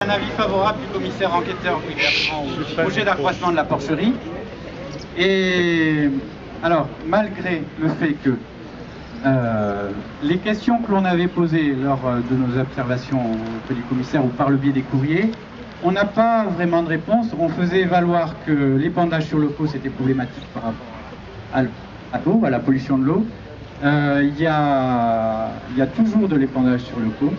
Un avis favorable du commissaire enquêteur Louis Bertrand au projet d'accroissement de la porcherie. Et alors, malgré le fait que les questions que l'on avait posées lors de nos observations auprès du commissaire ou par le biais des courriers, on n'a pas vraiment de réponse. On faisait valoir que l'épandage sur le pot c'était problématique par rapport à l'eau, à la pollution de l'eau. Il y a toujours de l'épandage sur le pot.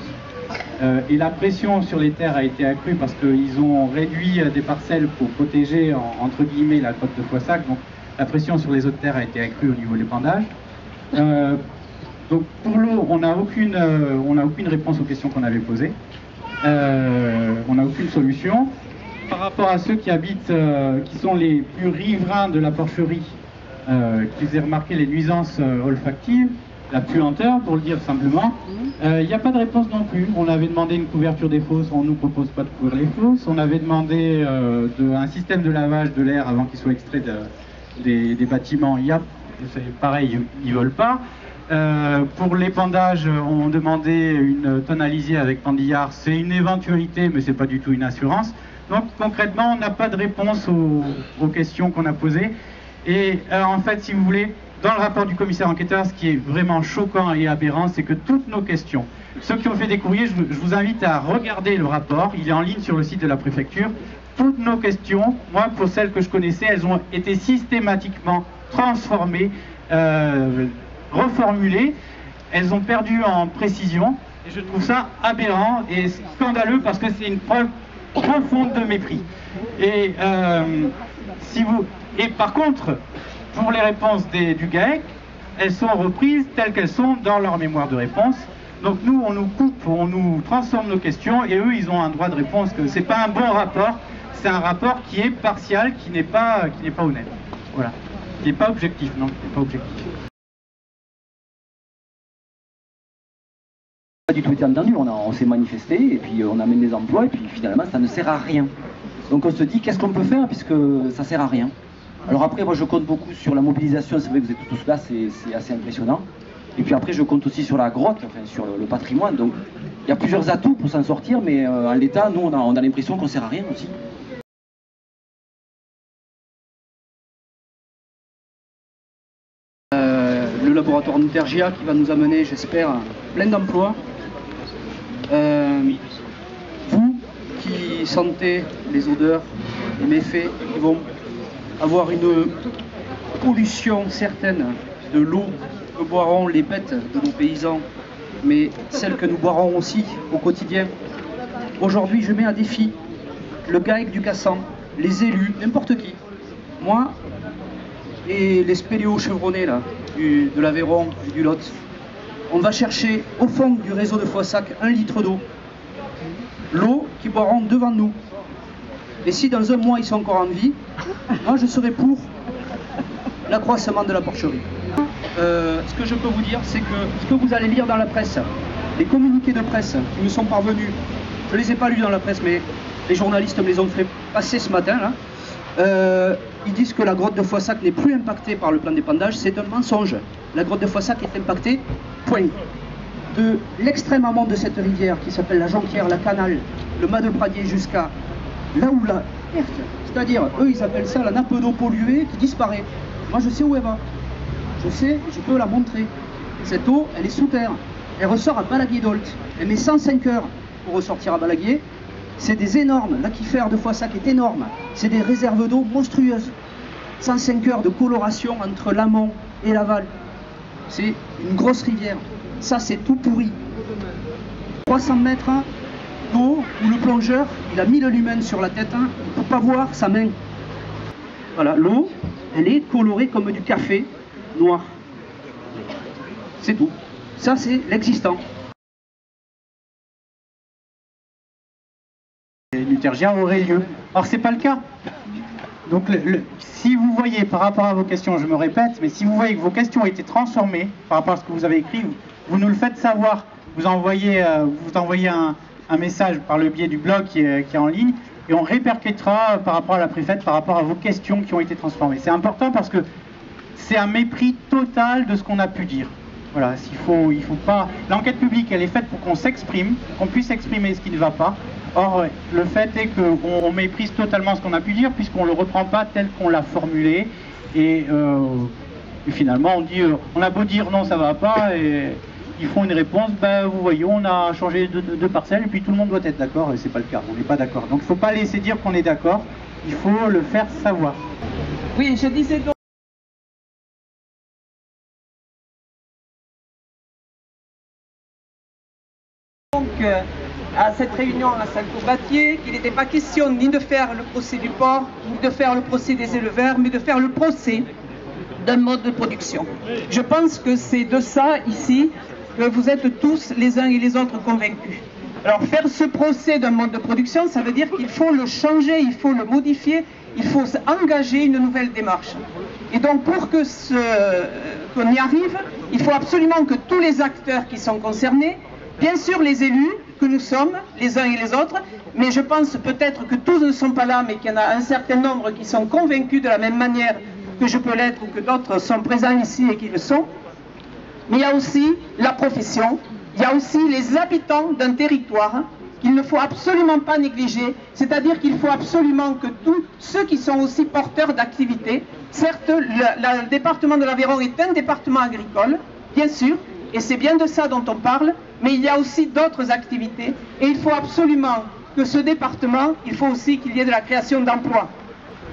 Et la pression sur les terres a été accrue parce qu'ils ont réduit des parcelles pour protéger entre guillemets la côte de Foissac. Donc la pression sur les autres terres a été accrue au niveau de l'épandage. Donc pour l'eau, on n'a aucune réponse aux questions qu'on avait posées. On n'a aucune solution. Par rapport à ceux qui habitent, qui sont les plus riverains de la porcherie, qui faisaient remarquer les nuisances olfactives, la puanteur, pour le dire simplement, il n'y a pas de réponse non plus. On avait demandé une couverture des fosses, on ne nous propose pas de couvrir les fosses. On avait demandé un système de lavage de l'air avant qu'il soit extrait des bâtiments. Pareil, ils ne veulent pas. Pour l'épandage, on demandait une tonalisier avec pendillard. C'est une éventualité, mais ce n'est pas du tout une assurance. Donc concrètement, on n'a pas de réponse aux questions qu'on a posées. Et en fait, si vous voulez, dans le rapport du commissaire enquêteur, ce qui est vraiment choquant et aberrant, c'est que toutes nos questions, ceux qui ont fait des courriers, je vous invite à regarder le rapport, il est en ligne sur le site de la préfecture. Toutes nos questions, moi pour celles que je connaissais, elles ont été systématiquement transformées, reformulées, elles ont perdu en précision, et je trouve ça aberrant et scandaleux parce que c'est une preuve profonde de mépris. Et, par contre, pour les réponses du GAEC, elles sont reprises telles qu'elles sont dans leur mémoire de réponse. Donc nous, on nous coupe, on nous transforme nos questions et eux, ils ont un droit de réponse que c'est pas un bon rapport, c'est un rapport qui est partial, qui n'est pas honnête. Voilà. Qui n'est pas objectif, non, qui n'est pas objectif. Pas du tout été entendu, on s'est manifesté et puis on amène des emplois et puis finalement ça ne sert à rien. Donc on se dit qu'est-ce qu'on peut faire puisque ça sert à rien. Alors après moi je compte beaucoup sur la mobilisation, c'est vrai que vous êtes tous là, c'est assez impressionnant. Et puis après je compte aussi sur la grotte, enfin sur le patrimoine, donc il y a plusieurs atouts pour s'en sortir, mais en l'état nous on a l'impression qu'on sert à rien aussi. Le laboratoire Nutergia qui va nous amener, j'espère, plein d'emplois. Vous qui sentez les odeurs, les méfaits, qui vont avoir une pollution certaine de l'eau que boiront les bêtes de nos paysans, mais celle que nous boirons aussi au quotidien. Aujourd'hui, je mets à défi le GAEC du Cassan, les élus, n'importe qui. Moi et les spéléos chevronnés là, de l'Aveyron et du Lot, on va chercher au fond du réseau de Foissac 1 litre d'eau. L'eau qu'ils boiront devant nous. Et si dans un mois ils sont encore en vie, moi je serai pour l'accroissement de la porcherie. Ce que je peux vous dire, c'est que ce que vous allez lire dans la presse, les communiqués de presse qui me sont parvenus, je ne les ai pas lus dans la presse, mais les journalistes me les ont fait passer ce matin là. Ils disent que la grotte de Foissac n'est plus impactée par le plan d'épandage, c'est un mensonge. La grotte de Foissac est impactée, point. De l'extrême amont de cette rivière qui s'appelle la Jonquière, la Canale, le Mas de Pradier jusqu'à là où la perte, c'est-à-dire eux ils appellent ça la nappe d'eau polluée qui disparaît. Moi je sais où elle va, je sais, je peux la montrer. Cette eau elle est sous terre, elle ressort à Balaguier-d'Olt, elle met 105 heures pour ressortir à Balaguier. C'est des énormes, l'aquifère de Foissac est énorme, c'est des réserves d'eau monstrueuses. 105 heures de coloration entre l'amont et l'aval. C'est une grosse rivière. Ça c'est tout pourri. 300 mètres d'eau où le plongeur, il a mis le lumen sur la tête, il ne peut pas voir sa main. Voilà, l'eau, elle est colorée comme du café noir. C'est tout. Ça c'est l'existant. Nutergia aurait lieu. Or, c'est pas le cas. Donc, si vous voyez, par rapport à vos questions, je me répète, mais si vous voyez que vos questions ont été transformées par rapport à ce que vous avez écrit, vous nous le faites savoir. Vous envoyez un message par le biais du blog qui est en ligne, et on répercutera par rapport à la préfète, par rapport à vos questions qui ont été transformées. C'est important parce que c'est un mépris total de ce qu'on a pu dire. Voilà, il faut pas. L'enquête publique, elle est faite pour qu'on s'exprime, qu'on puisse exprimer ce qui ne va pas. Or, le fait est qu'on méprise totalement ce qu'on a pu dire, puisqu'on ne le reprend pas tel qu'on l'a formulé. Et finalement, on dit, on a beau dire non, ça va pas, et ils font une réponse, ben vous voyez, on a changé de parcelle, et puis tout le monde doit être d'accord, et c'est pas le cas, on n'est pas d'accord. Donc il ne faut pas laisser dire qu'on est d'accord, il faut le faire savoir. Oui, je disais donc à cette réunion à la salle Courbattier qu'il n'était pas question ni de faire le procès du porc, ni de faire le procès des éleveurs, mais de faire le procès d'un mode de production. Je pense que c'est de ça ici que vous êtes tous les uns et les autres convaincus. Alors faire ce procès d'un mode de production, ça veut dire qu'il faut le changer, il faut le modifier, il faut engager une nouvelle démarche. Et donc pour que qu'on y arrive, il faut absolument que tous les acteurs qui sont concernés, bien sûr les élus que nous sommes, les uns et les autres, mais je pense peut-être que tous ne sont pas là, mais qu'il y en a un certain nombre qui sont convaincus de la même manière que je peux l'être ou que d'autres sont présents ici et qui le sont. Mais il y a aussi la profession, il y a aussi les habitants d'un territoire qu'il ne faut absolument pas négliger, c'est-à-dire qu'il faut absolument que tous ceux qui sont aussi porteurs d'activités, certes le département de l'Aveyron est un département agricole, bien sûr, et c'est bien de ça dont on parle, mais il y a aussi d'autres activités, et il faut absolument que ce département, il faut aussi qu'il y ait de la création d'emplois.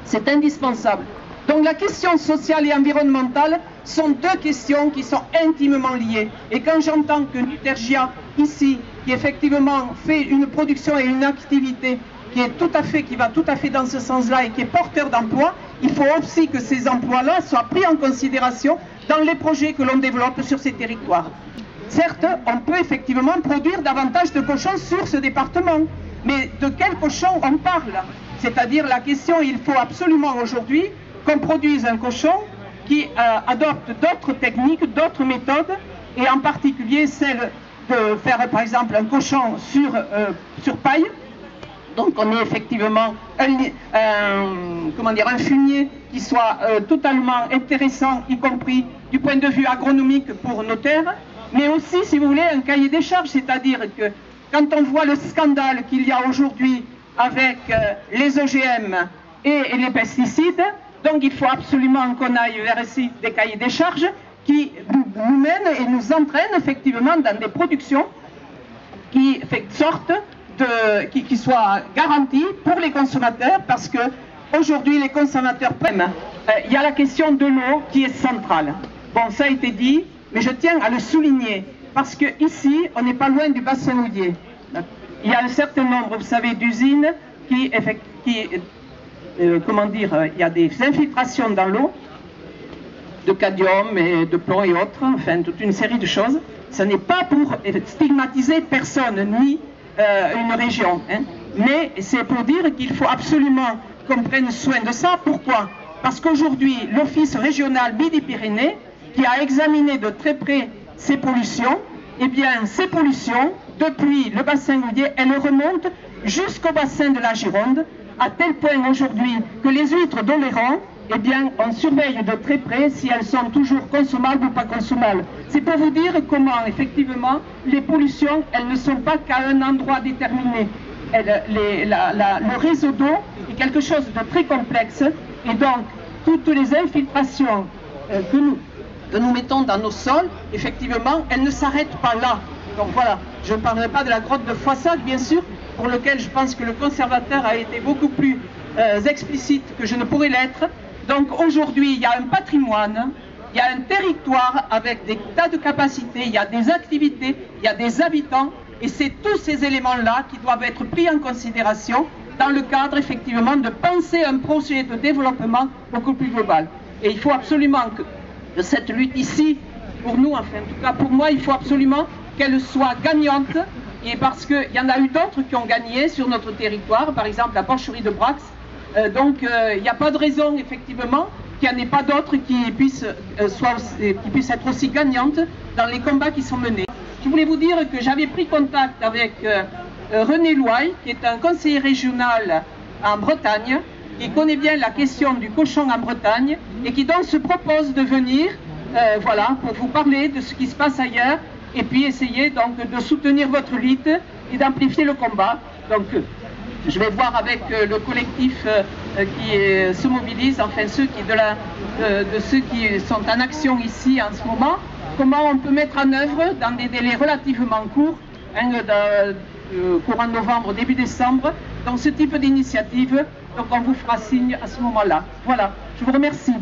C'est indispensable. Donc la question sociale et environnementale sont deux questions qui sont intimement liées. Et quand j'entends que Nutergia, ici, qui effectivement fait une production et une activité qui va tout à fait dans ce sens-là et qui est porteur d'emplois, il faut aussi que ces emplois-là soient pris en considération dans les projets que l'on développe sur ces territoires. Certes, on peut effectivement produire davantage de cochons sur ce département, mais de quels cochons on parle? C'est-à-dire la question, il faut absolument aujourd'hui qu'on produise un cochon qui adopte d'autres techniques, d'autres méthodes, et en particulier celle de faire par exemple un cochon sur paille. Donc on est effectivement un fumier qui soit totalement intéressant, y compris du point de vue agronomique pour nos terres, mais aussi, si vous voulez, un cahier des charges, c'est-à-dire que quand on voit le scandale qu'il y a aujourd'hui avec les OGM et les pesticides, donc il faut absolument qu'on aille vers ici des cahiers des charges qui nous mènent et nous entraînent effectivement dans des productions qui soient garanties pour les consommateurs, parce que aujourd'hui les consommateurs prennent. Il y a la question de l'eau qui est centrale. Bon, ça a été dit, mais je tiens à le souligner, parce que ici, on n'est pas loin du bassin houiller. Il y a un certain nombre, vous savez, d'usines il y a des infiltrations dans l'eau, de cadmium et de plomb et autres, enfin toute une série de choses. Ce n'est pas pour stigmatiser personne, ni une région, hein. Mais c'est pour dire qu'il faut absolument qu'on prenne soin de ça. Pourquoi? Parce qu'aujourd'hui, l'Office régional Midi-Pyrénées, qui a examiné de très près ces pollutions, eh bien, ces pollutions, depuis le bassin houiller, elles remontent jusqu'au bassin de la Gironde, à tel point aujourd'hui que les huîtres d'Oléron, eh bien, on surveille de très près si elles sont toujours consommables ou pas consommables. C'est pour vous dire comment, effectivement, les pollutions, elles ne sont pas qu'à un endroit déterminé. Le réseau d'eau est quelque chose de très complexe, et donc, toutes les infiltrations que nous mettons dans nos sols, effectivement, elles ne s'arrêtent pas là. Donc voilà, je ne parlerai pas de la grotte de Foissac, bien sûr, pour lequel je pense que le conservateur a été beaucoup plus explicite que je ne pourrais l'être. Donc aujourd'hui, il y a un patrimoine, il y a un territoire avec des tas de capacités, il y a des activités, il y a des habitants, et c'est tous ces éléments-là qui doivent être pris en considération dans le cadre, effectivement, de penser un projet de développement beaucoup plus global. Et il faut absolument que cette lutte ici, pour nous, enfin, en tout cas pour moi, il faut absolument qu'elle soit gagnante, et parce qu'il y en a eu d'autres qui ont gagné sur notre territoire, par exemple la porcherie de Brax. Donc il n'y a pas de raison, effectivement, qu'il n'y en ait pas d'autres qui puissent être aussi gagnantes dans les combats qui sont menés. Je voulais vous dire que j'avais pris contact avec René Louaille, qui est un conseiller régional en Bretagne, qui connaît bien la question du cochon en Bretagne, et qui donc se propose de venir voilà, pour vous parler de ce qui se passe ailleurs et puis essayer donc de soutenir votre lutte et d'amplifier le combat. Donc je vais voir avec le collectif qui se mobilise, enfin ceux qui sont en action ici en ce moment, comment on peut mettre en œuvre dans des délais relativement courts, courant novembre, début décembre, dans ce type d'initiative. Donc on vous fera signe à ce moment-là. Voilà, je vous remercie.